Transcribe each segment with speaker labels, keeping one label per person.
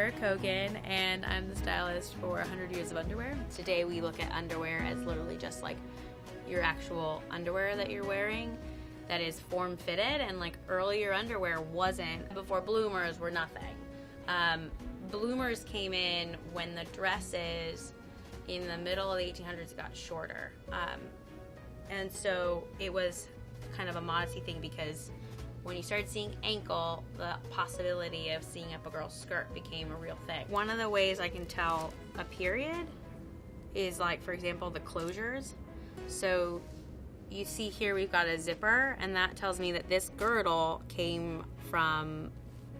Speaker 1: Sarah Kogan, and I'm the stylist for 100 Years of Underwear. Today we look at underwear as literally just like your actual underwear that you're wearing that is form-fitted, and like earlier underwear wasn't. Before bloomers were nothing. Bloomers came in when the dresses in the middle of the 1800s got shorter. And so it was kind of a modesty thing, because when you started seeing ankle, the possibility of seeing up a girl's skirt became a real thing. One of the ways I can tell a period is, like, for example, the closures. So you see here we've got a zipper, and that tells me that this girdle came from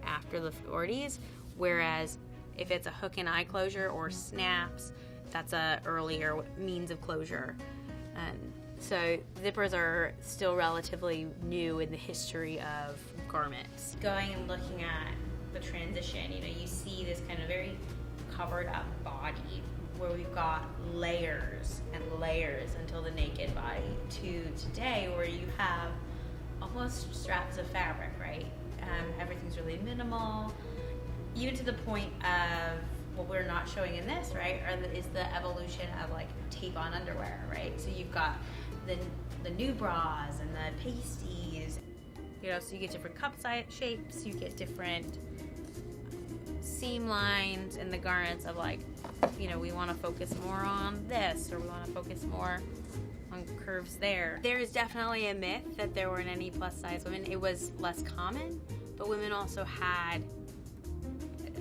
Speaker 1: after the 40s, whereas if it's a hook and eye closure or snaps, that's a earlier means of closure. So zippers are still relatively new in the history of garments. Going and looking at the transition, you see this kind of very covered up body where we've got layers and layers until the naked body, to today where you have almost straps of fabric, right? Everything's really minimal, even to the point of what we're not showing in this, right, is the evolution of like tape-on underwear, right? So you've got the new bras and the pasties, so you get different cup size shapes, you get different seam lines in the garments of like, we want to focus more on this, or we want to focus more on curves there. There is definitely a myth that there weren't any plus size women. It was less common, but women also had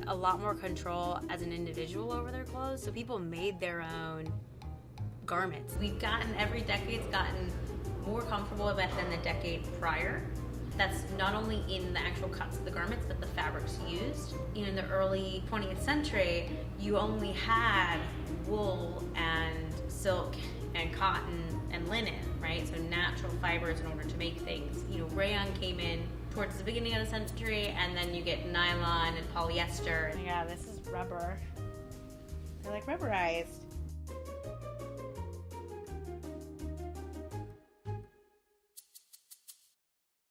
Speaker 1: a lot more control as an individual over their clothes, so people made their own garments. Every decade's gotten more comfortable with it than the decade prior. That's not only in the actual cuts of the garments, but the fabrics used. In the early 20th century, you only had wool and silk and cotton and linen, right? So natural fibers in order to make things. Rayon came in towards the beginning of the century, and then you get nylon and polyester. Yeah, this is rubber. They're like rubberized.